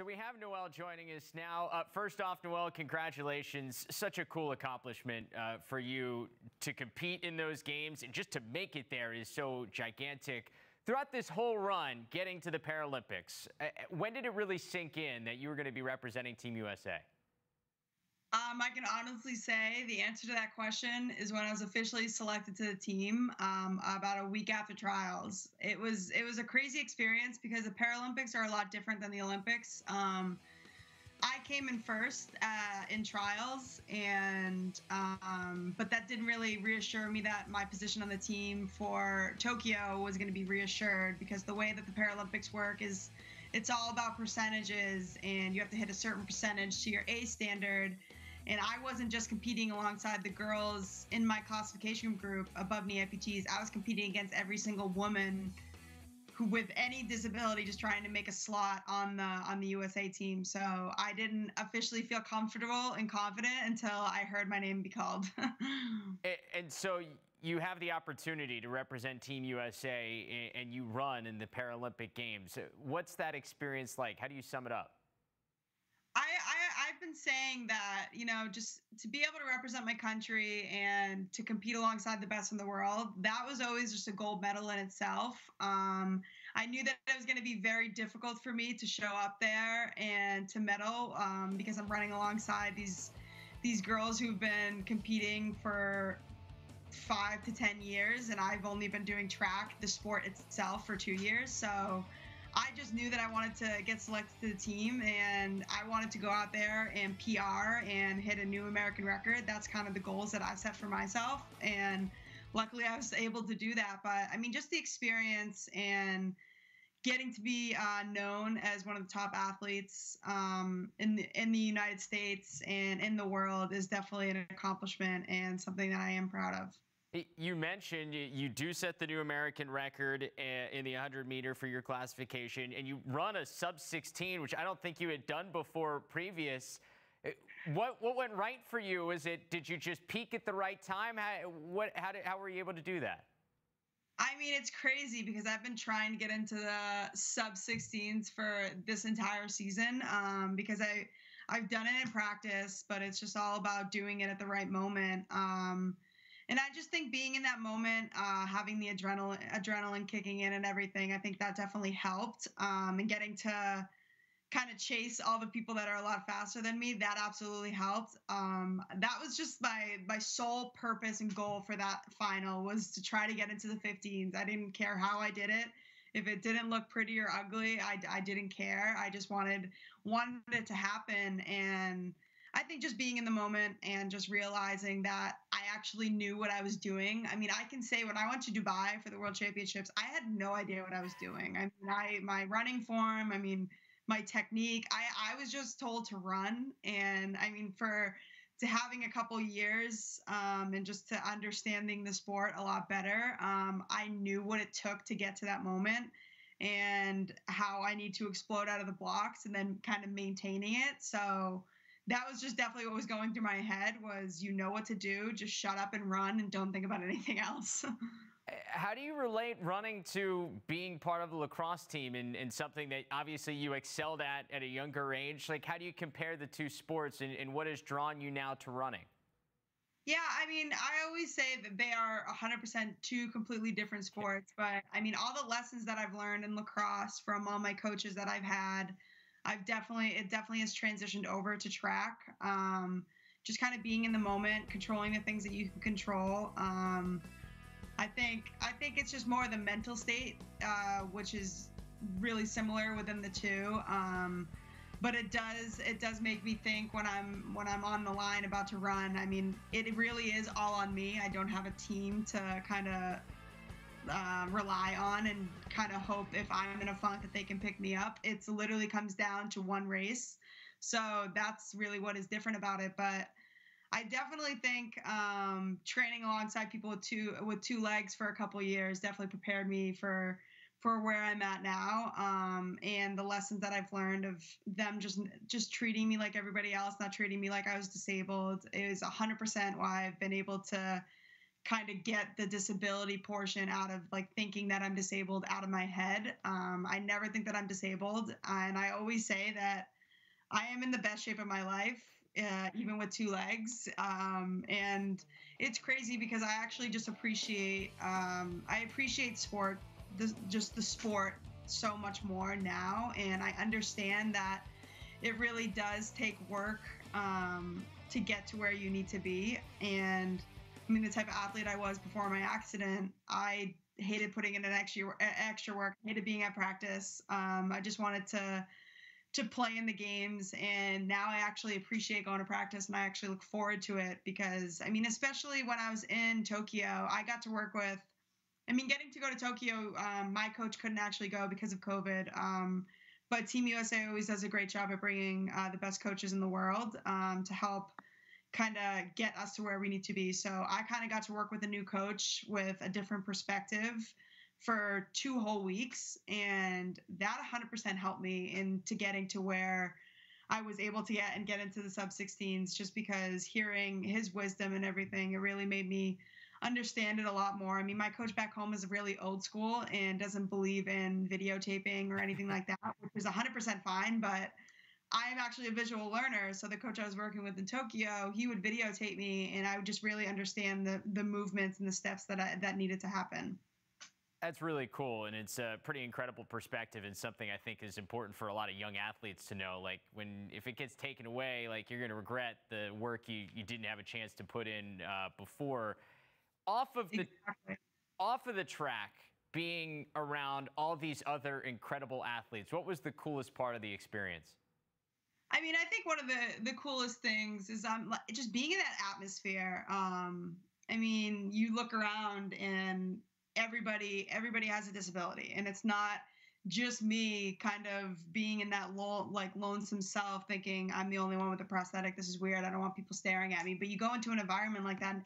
So we have Noelle joining us now. First off, Noelle, congratulations. Such a cool accomplishment for you to compete in those games, and just to make it there is so gigantic. Throughout this whole run, getting to the Paralympics, when did it really sink in that you were going to be representing Team USA? I can honestly say the answer to that question is when I was officially selected to the team, about a week after trials. It was a crazy experience because the Paralympics are a lot different than the Olympics. I came in first in trials, and but that didn't really reassure me that my position on the team for Tokyo was going to be reassured, because the way that the Paralympics work is it's all about percentages, and you have to hit a certain percentage to your A standard. And I wasn't just competing alongside the girls in my classification group above knee amputees. I was competing against every single woman who, with any disability, just trying to make a slot on the USA team. So I didn't officially feel comfortable and confident until I heard my name be called. And so you have the opportunity to represent Team USA, and you run in the Paralympic Games. What's that experience like? How do you sum it up? I've been saying that, just to be able to represent my country and to compete alongside the best in the world, that was always just a gold medal in itself. I knew that it was going to be very difficult for me to show up there and to medal, because I'm running alongside these girls who've been competing for 5 to 10 years, and I've only been doing track, the sport itself, for 2 years. So I just knew that I wanted to get selected to the team, and I wanted to go out there and PR and hit a new American record. That's kind of the goals that I set for myself, and luckily I was able to do that. But I mean, just the experience and getting to be known as one of the top athletes in the United States and in the world is definitely an accomplishment and something that I am proud of. You mentioned you do set the new American record in the 100-meter for your classification, and you run a sub-16, which I don't think you had done before previous. What went right for you? Did you just peak at the right time? How were you able to do that? I mean, it's crazy because I've been trying to get into the sub-16s for this entire season, because I've done it in practice, but it's just all about doing it at the right moment. And I just think being in that moment, having the adrenaline kicking in and everything, I think that definitely helped. And getting to kind of chase all the people that are a lot faster than me, that absolutely helped. That was just my sole purpose and goal for that final, was to try to get into the 15s. I didn't care how I did it. If it didn't look pretty or ugly, I didn't care. I just wanted it to happen. And I think just being in the moment and just realizing that I actually knew what I was doing. I mean, I can say when I went to Dubai for the World Championships, I had no idea what I was doing. I mean, my running form, my technique, I was just told to run. And I mean, to having a couple years and just to understanding the sport a lot better, I knew what it took to get to that moment and how I need to explode out of the blocks and then kind of maintaining it. So that was just definitely what was going through my head, was what to do, just shut up and run and don't think about anything else. How do you relate running to being part of the lacrosse team and something that obviously you excelled at a younger age? Like, how do you compare the two sports, and what has drawn you now to running? Yeah, I mean, I always say that they are 100% two completely different sports. But I mean, all the lessons that I've learned in lacrosse from all my coaches that I've had, it definitely has transitioned over to track. Just kind of being in the moment, controlling the things that you can control. I think it's just more the mental state, which is really similar within the two. But it does make me think when I'm on the line about to run. I mean, it really is all on me. I don't have a team to kind of rely on and kind of hope if I'm in a funk that they can pick me up. It's literally comes down to one race. So that's really what is different about it. But I definitely think training alongside people with two legs for a couple years definitely prepared me for where I'm at now, and the lessons that I've learned of them just treating me like everybody else, not treating me like I was disabled, is 100% why I've been able to kind of get the disability portion out of like thinking that I'm disabled out of my head. I never think that I'm disabled. And I always say that I am in the best shape of my life, even with two legs. And it's crazy because I actually just I appreciate sport, just the sport so much more now. And I understand that it really does take work to get to where you need to be. And I mean, the type of athlete I was before my accident, I hated putting in an extra work, hated being at practice. I just wanted to play in the games, and now I actually appreciate going to practice, and I actually look forward to it because, I mean, especially when I was in Tokyo, I got to work with, I mean, getting to go to Tokyo, my coach couldn't actually go because of COVID, but Team USA always does a great job at bringing the best coaches in the world to help kind of get us to where we need to be. So I kind of got to work with a new coach with a different perspective for 2 whole weeks. And that 100% helped me into getting to where I was able to get into the sub-16s, just because hearing his wisdom and everything, it really made me understand it a lot more. I mean, my coach back home is really old school and doesn't believe in videotaping or anything like that, which is 100% fine, but I'm actually a visual learner. So the coach I was working with in Tokyo, he would videotape me, and I would just really understand the movements and the steps that needed to happen. That's really cool, and it's a pretty incredible perspective, and something I think is important for a lot of young athletes to know. Like, if it gets taken away, like, you're going to regret the work you didn't have a chance to put in before. Off of the track, being around all these other incredible athletes, what was the coolest part of the experience? I mean, I think one of the coolest things is just being in that atmosphere. I mean, you look around and everybody has a disability, and it's not just me kind of being in that lonesome self thinking I'm the only one with a prosthetic. This is weird. I don't want people staring at me. But you go into an environment like that, and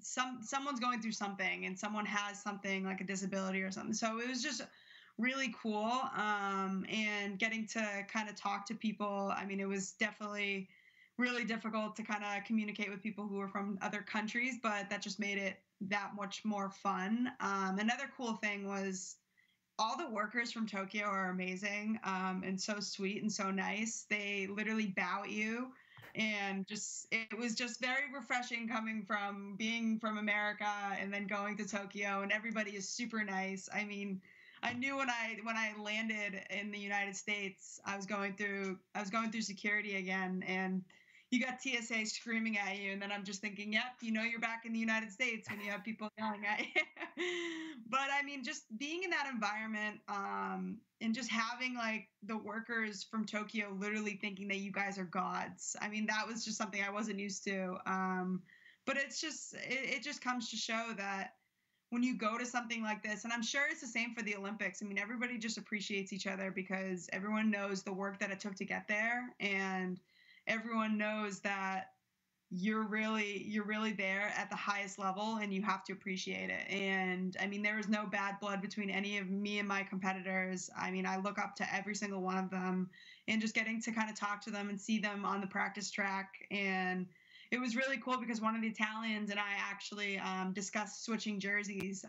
someone's going through something, and someone has something like a disability or something. So it was just really cool. And getting to kind of talk to people. I mean, it was definitely really difficult to kind of communicate with people who were from other countries, but that just made it that much more fun. Another cool thing was all the workers from Tokyo are amazing, and so sweet and so nice. They literally bow at you, and it was just very refreshing being from America and then going to Tokyo, and everybody is super nice. I mean, I knew when I landed in the United States, I was going through security again, and you got TSA screaming at you, and then I'm just thinking, yep, you're back in the United States when you have people yelling at you. But I mean, just being in that environment, and just having like the workers from Tokyo literally thinking that you guys are gods. I mean, that was just something I wasn't used to. But it just comes to show that when you go to something like this, and I'm sure it's the same for the Olympics, I mean, everybody just appreciates each other because everyone knows the work that it took to get there, and everyone knows that you're really there at the highest level, and you have to appreciate it. And I mean, there was no bad blood between any of me and my competitors. I mean, I look up to every single one of them, and just getting to kind of talk to them and see them on the practice track. And it was really cool because one of the Italians and I actually discussed switching jerseys,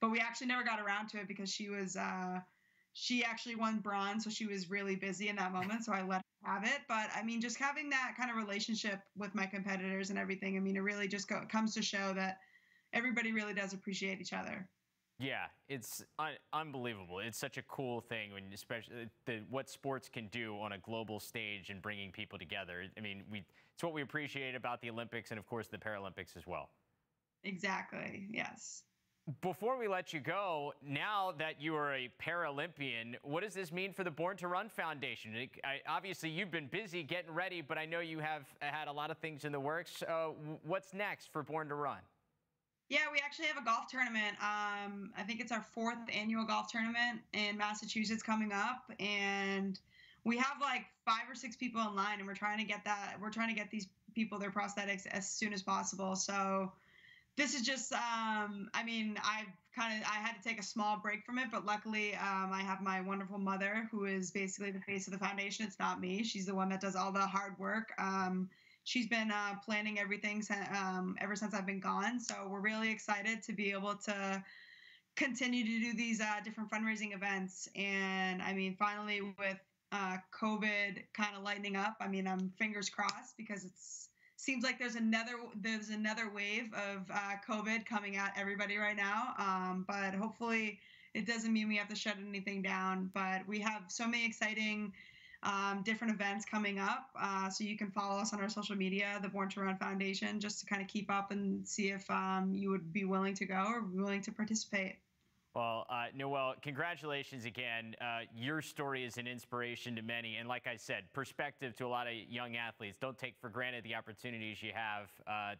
but we actually never got around to it because she actually won bronze, so she was really busy in that moment, so I let her have it. But I mean, just having that kind of relationship with my competitors and everything, I mean, it really just comes to show that everybody really does appreciate each other. Yeah, it's unbelievable. It's such a cool thing, when especially what sports can do on a global stage and bringing people together. I mean, it's what we appreciate about the Olympics and, of course, the Paralympics as well. Exactly, yes. Before we let you go, now that you are a Paralympian, what does this mean for the Born to Run Foundation? Obviously, you've been busy getting ready, but I know you have had a lot of things in the works. What's next for Born to Run? Yeah, we actually have a golf tournament. I think it's our 4th annual golf tournament in Massachusetts coming up, and we have like 5 or 6 people in line, and we're trying to get these people their prosthetics as soon as possible. So this is just, I mean, I had to take a small break from it, but luckily I have my wonderful mother who is basically the face of the foundation. It's not me. She's the one that does all the hard work. she's been planning everything ever since I've been gone. So we're really excited to be able to continue to do these different fundraising events. And I mean, finally with COVID kind of lightening up, I mean, I'm fingers crossed because seems like there's another wave of COVID coming at everybody right now. But hopefully it doesn't mean we have to shut anything down. But we have so many exciting different events coming up. So you can follow us on our social media, the Born to Run Foundation, just to kind of keep up and see if you would be willing to go or willing to participate. Well, Noelle, congratulations again. Your story is an inspiration to many. And like I said, perspective to a lot of young athletes. Don't take for granted the opportunities you have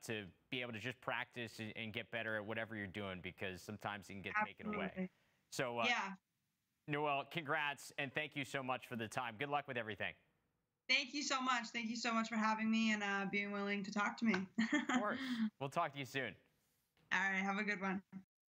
to be able to just practice and get better at whatever you're doing, because sometimes it can get taken away. So, yeah. Noelle, congrats, and thank you so much for the time. Good luck with everything. Thank you so much. Thank you so much for having me and being willing to talk to me. Of course. We'll talk to you soon. All right. Have a good one.